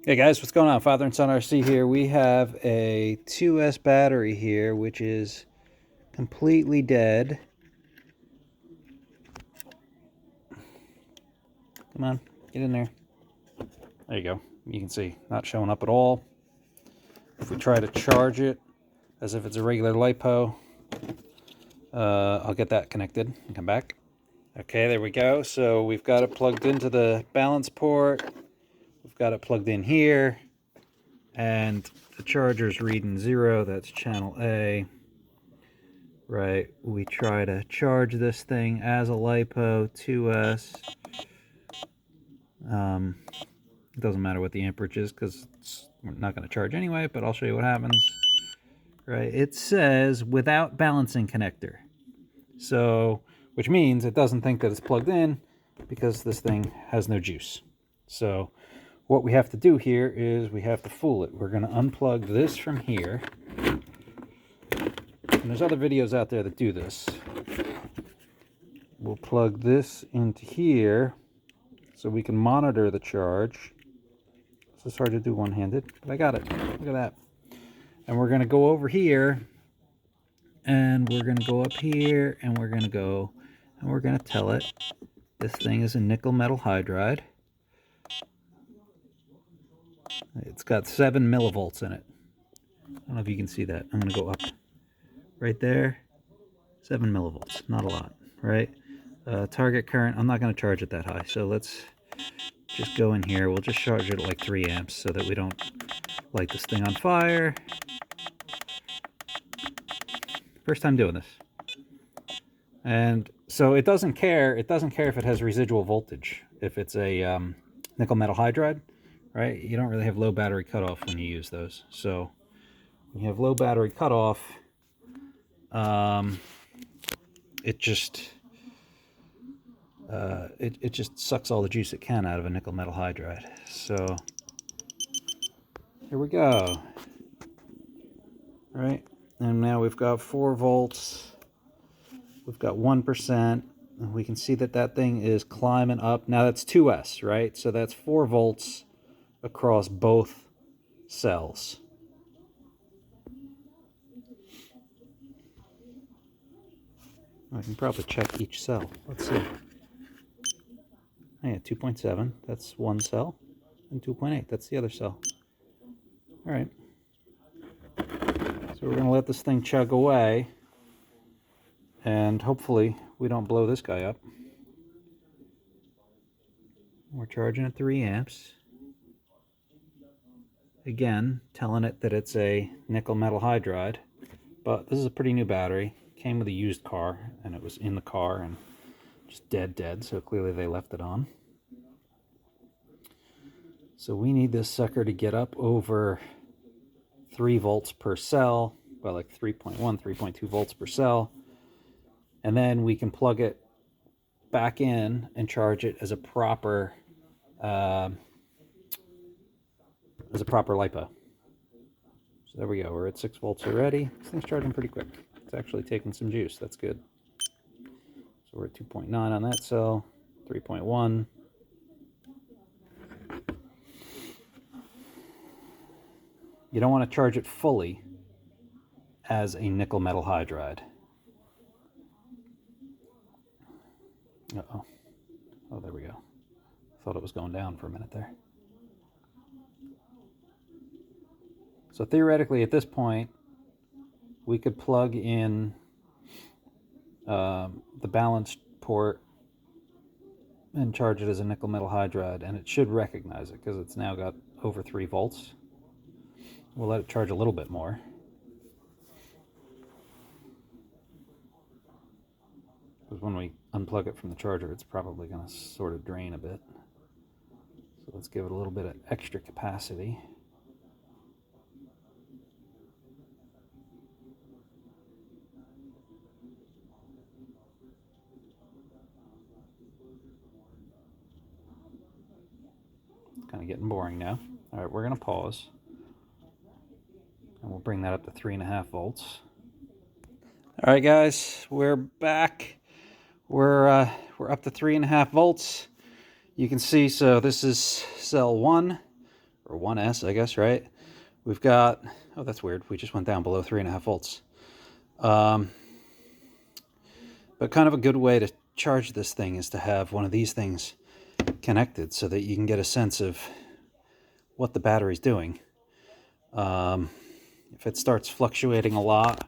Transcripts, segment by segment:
Hey guys, what's going on? Father and Son RC here. We have a 2S battery here, which is completely dead. Come on, get in there. There you go. You can see, not showing up at all. If we try to charge it as if it's a regular LiPo, I'll get that connected and come back. Okay, there we go. So we've got it plugged into the balance port. We've got it plugged in here. And the charger's reading 0. That's channel A. Right, we try to charge this thing as a LiPo 2S. It doesn't matter what the amperage is because we're not going to charge anyway, but I'll show you what happens. Right, it says without balancing connector. So, which means it doesn't think that it's plugged in because this thing has no juice. So, what we have to do here is we have to fool it. We're going to unplug this from here. And there's other videos out there that do this. We'll plug this into here so we can monitor the charge. This is hard to do one-handed, but I got it. Look at that. And we're going to go over here, and we're going to go up here, and we're going to go, and we're going to tell it this thing is a nickel metal hydride. It's got 7 millivolts in it. I don't know if you can see that. I'm going to go up right there. 7 millivolts, not a lot, right? Target current, I'm not going to charge it that high, so let's just go in here. We'll just charge it at like 3 amps so that we don't light this thing on fire. First time doing this. And so it doesn't care if it has residual voltage. If it's a nickel metal hydride, right? You don't really have low battery cutoff when you use those. So when you have low battery cutoff, it just sucks all the juice it can out of a nickel metal hydride. So here we go. Right, and now we've got 4 volts. We've got 1%. And we can see that that thing is climbing up. Now that's 2S, right? So that's 4 volts across both cells. I can probably check each cell. Let's see. Oh yeah, 2.7. That's one cell. And 2.8. That's the other cell. All right. So we're going to let this thing chug away. And hopefully we don't blow this guy up. We're charging at 3 amps. Again, telling it that it's a nickel metal hydride. But this is a pretty new battery. Came with a used car, and it was in the car and just dead, so clearly they left it on. So we need this sucker to get up over 3 volts per cell, well, like 3.1, 3.2 volts per cell. And then we can plug it back in and charge it as a proper LiPo. So there we go. We're at 6 volts already. This thing's charging pretty quick. It's actually taking some juice. That's good. So we're at 2.9 on that cell, 3.1. You don't want to charge it fully as a nickel metal hydride. Uh-oh. Oh, there we go. Thought it was going down for a minute there. So theoretically, at this point, we could plug in the balanced port and charge it as a nickel metal hydride, and it should recognize it because it's now got over 3 volts. We'll let it charge a little bit more. Because when we unplug it from the charger, it's probably going to sort of drain a bit. So let's give it a little bit of extra capacity. Kind of getting boring now. All right, we're going to pause. And we'll bring that up to 3.5 volts. All right, guys, we're back. We're up to 3.5 volts. You can see, so this is cell 1. or 1S, I guess, right? We've got, oh, that's weird. We just went down below 3.5 volts. But kind of a good way to charge this thing is to have one of these things connected so that you can get a sense of what the battery's doing. If it starts fluctuating a lot,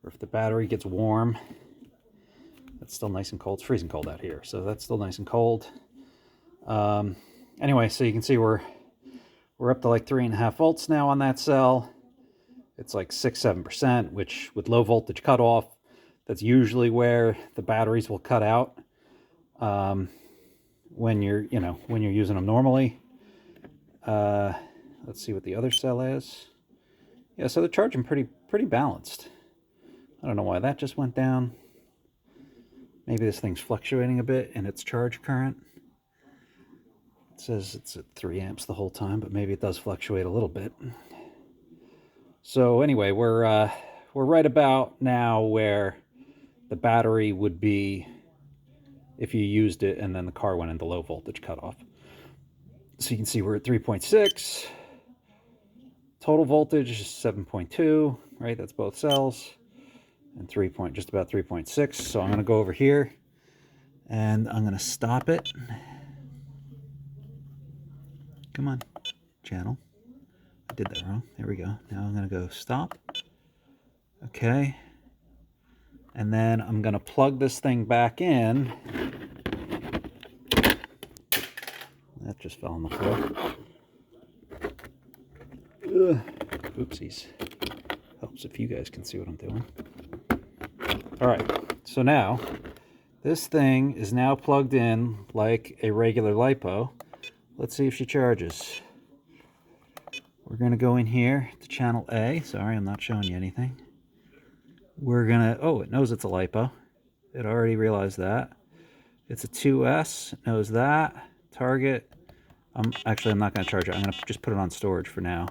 or if the battery gets warm, that's still nice and cold. It's freezing cold out here, so that's still nice and cold. Anyway, so you can see we're up to like 3.5 volts now on that cell. It's like 6-7%, which with low voltage cutoff, that's usually where the batteries will cut out when you're using them normally. Let's see what the other cell is. Yeah, so they're charging pretty balanced. I don't know why that just went down. Maybe this thing's fluctuating a bit in its charge current. It says it's at 3 amps the whole time, but maybe it does fluctuate a little bit. So anyway, we're right about now where the battery would be if you used it and then the car went into low voltage cutoff. So you can see we're at 3.6. Total voltage is 7.2, right? That's both cells. And just about 3.6. So I'm going to go over here and I'm going to stop it. Come on, channel. I did that wrong. There we go. Now I'm going to go stop. Okay. And then I'm going to plug this thing back in. That just fell on the floor. Ugh. Oopsies. Helps if you guys can see what I'm doing. All right. So now this thing is now plugged in like a regular LiPo. Let's see if she charges. We're going to go in here to channel A. Sorry, I'm not showing you anything. We're going to, oh, it knows it's a LiPo. It already realized that. It's a 2S, it knows that. Target. I'm not going to charge it. I'm going to just put it on storage for now.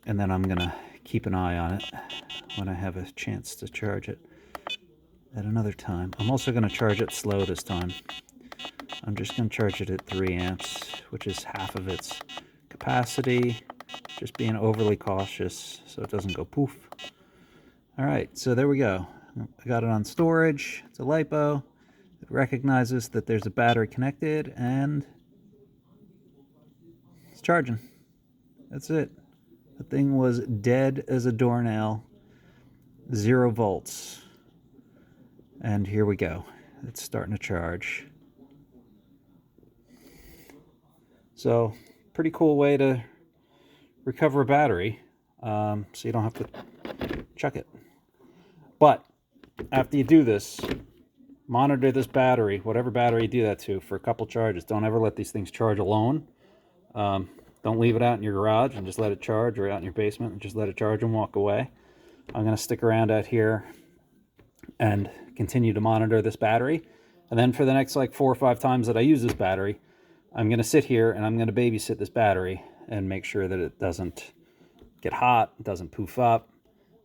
And then I'm going to keep an eye on it when I have a chance to charge it at another time. I'm also going to charge it slow this time. I'm just going to charge it at 3 amps, which is half of its capacity. Just being overly cautious so it doesn't go poof. All right, so there we go. I got it on storage. It's a LiPo. It recognizes that there's a battery connected and it's charging. That's it. The thing was dead as a doornail. 0 volts. And here we go. It's starting to charge. So, pretty cool way to recover a battery, so you don't have to chuck it. But after you do this, monitor this battery, whatever battery you do that to, for a couple charges. Don't ever let these things charge alone. Don't leave it out in your garage and just let it charge, or out in your basement and just let it charge and walk away. I'm going to stick around out here and continue to monitor this battery. And then for the next like 4 or 5 times that I use this battery, I'm going to sit here and I'm going to babysit this battery and make sure that it doesn't get hot, it doesn't poof up.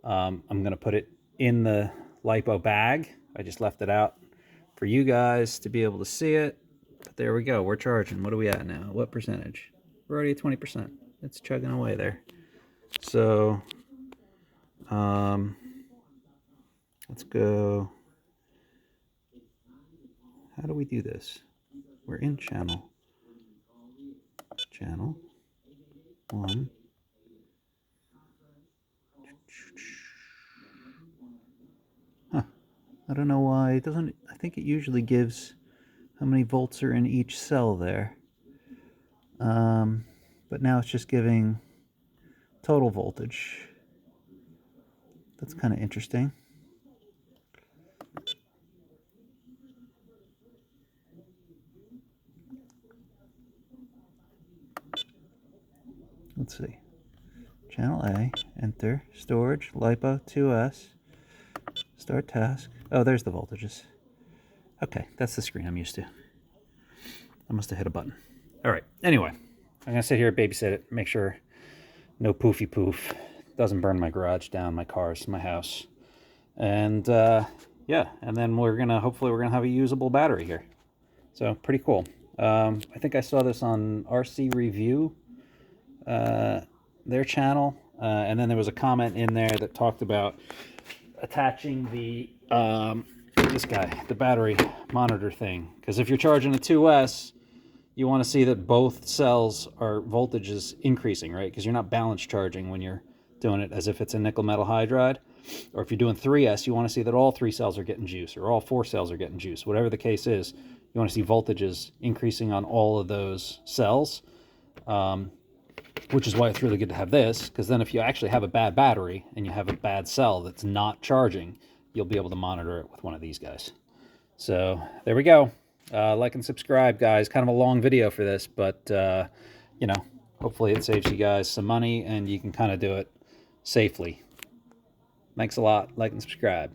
I'm going to put it in the LiPo bag. I just left it out for you guys to be able to see it. But there we go. We're charging. What are we at now? What percentage? We're already at 20%. It's chugging away there. So, let's go. How do we do this? We're in channel 1. Huh. I don't know why it doesn't. I think it usually gives how many volts are in each cell there. But now it's just giving total voltage. That's kind of interesting. Let's see. Channel A, enter, storage, LiPo, 2S, start task. Oh, there's the voltages. Okay, that's the screen I'm used to. I must have hit a button. All right, anyway, I'm going to sit here, babysit it, make sure no poofy poof, doesn't burn my garage down, my cars, my house. And yeah, and then hopefully we're going to have a usable battery here. So pretty cool. I think I saw this on RC Review their channel, and then there was a comment in there that talked about attaching the the battery monitor thing, because if you're charging a 2S, you want to see that both cells are voltage is increasing, right? Because you're not balance charging when you're doing it as if it's a nickel metal hydride. Or if you're doing 3S, you want to see that all 3 cells are getting juice, or all 4 cells are getting juice. Whatever the case is, you want to see voltages increasing on all of those cells, which is why it's really good to have this, because then if you actually have a bad battery and you have a bad cell that's not charging, you'll be able to monitor it with one of these guys. So there we go. Like and subscribe, guys. Kind of a long video for this, but you know, hopefully it saves you guys some money and you can kind of do it safely. Thanks a lot. Like and subscribe.